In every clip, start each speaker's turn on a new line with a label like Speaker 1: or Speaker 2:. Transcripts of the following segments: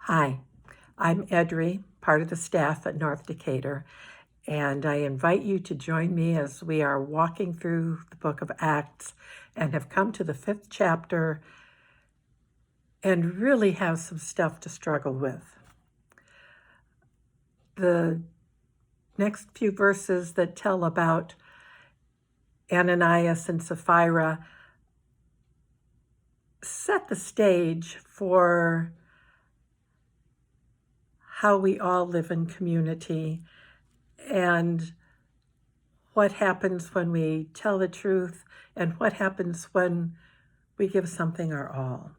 Speaker 1: Hi, I'm Edrye, part of the staff at North Decatur, and I invite you to join me as we are walking through the book of Acts and have come to the 5th chapter and really have some stuff to struggle with. The next few verses that tell about Ananias and Sapphira set the stage for how we all live in community and what happens when we tell the truth and what happens when we give something our all.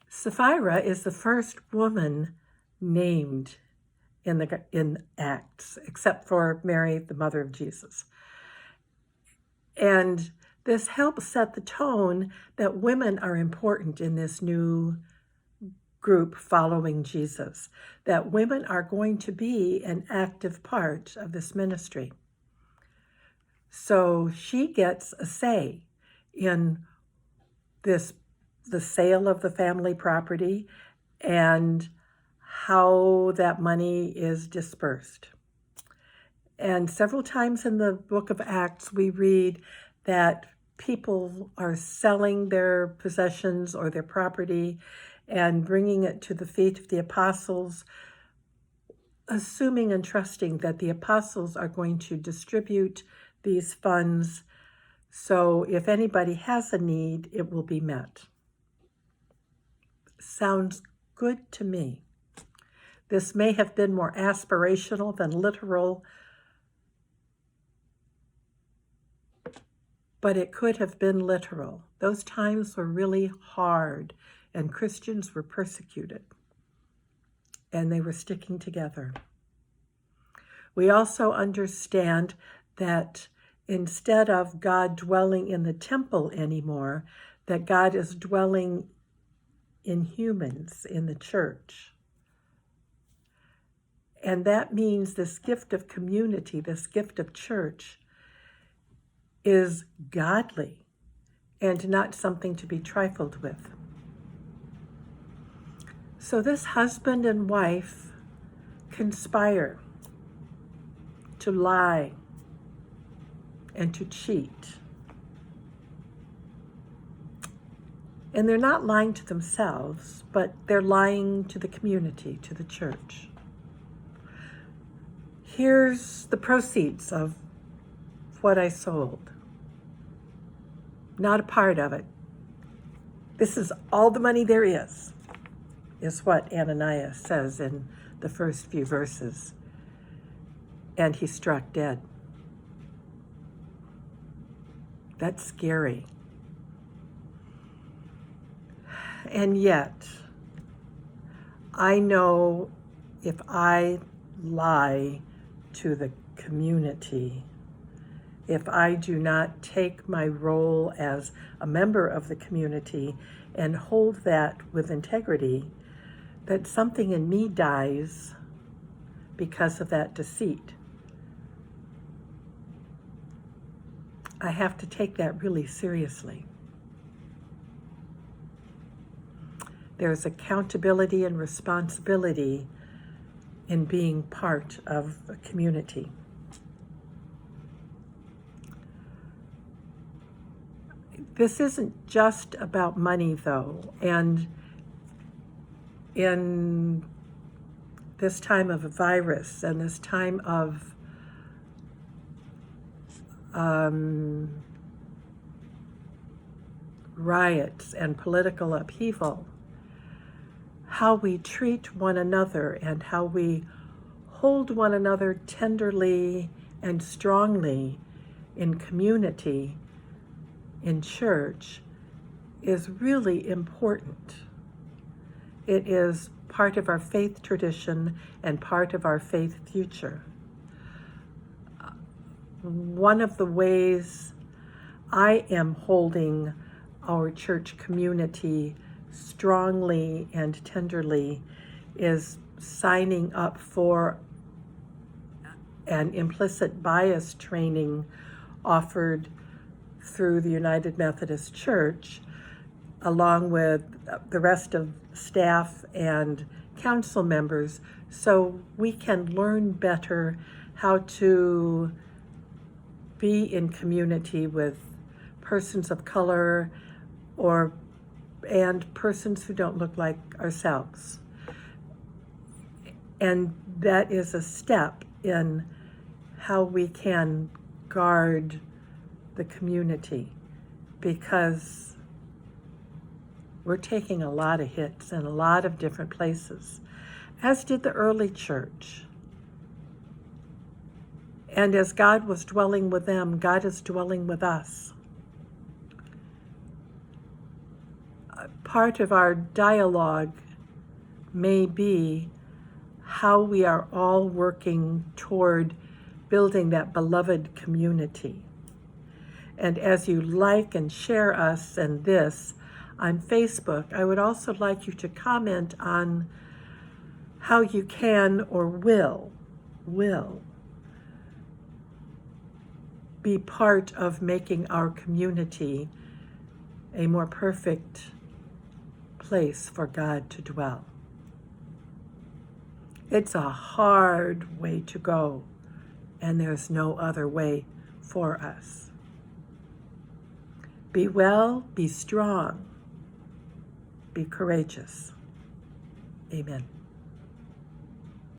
Speaker 1: Sapphira is the first woman named in Acts, except for Mary, the mother of Jesus. And this helps set the tone that women are important in this new group following Jesus, that women are going to be an active part of this ministry. So she gets a say in the sale of the family property and how that money is dispersed. And several times in the book of Acts, we read that people are selling their possessions or their property and bringing it to the feet of the apostles, assuming and trusting that the apostles are going to distribute these funds, so if anybody has a need, it will be met. Sounds good to me. This may have been more aspirational than literal, but it could have been literal. Those times were really hard, and Christians were persecuted, and they were sticking together. We also understand that instead of God dwelling in the temple anymore, that God is dwelling in humans, in the church. And that means this gift of community, this gift of church, is godly and not something to be trifled with. So this husband and wife conspire to lie and to cheat. And they're not lying to themselves, but they're lying to the community, to the church. Here's the proceeds of what I sold. Not a part of it. This is all the money there is what Ananias says in the first few verses. And he struck dead. That's scary. And yet, I know if I lie to the community, if I do not take my role as a member of the community and hold that with integrity, that something in me dies because of that deceit. I have to take that really seriously. There's accountability and responsibility in being part of a community. This isn't just about money, though, and in this time of a virus and this time of riots and political upheaval, how we treat one another and how we hold one another tenderly and strongly in community, in church, is really important. It is part of our faith tradition and part of our faith future. One of the ways I am holding our church community strongly and tenderly is signing up for an implicit bias training offered through the United Methodist Church along with the rest of staff and council members, so we can learn better how to be in community with persons of color and persons who don't look like ourselves. And that is a step in how we can guard the community, because we're taking a lot of hits in a lot of different places, as did the early church. And as God was dwelling with them, God is dwelling with us. Part of our dialogue may be how we are all working toward building that beloved community. And as you like and share us and this on Facebook, I would also like you to comment on how you can or will be part of making our community a more perfect place for God to dwell. It's a hard way to go, and there's no other way for us. Be well, be strong, be courageous. Amen.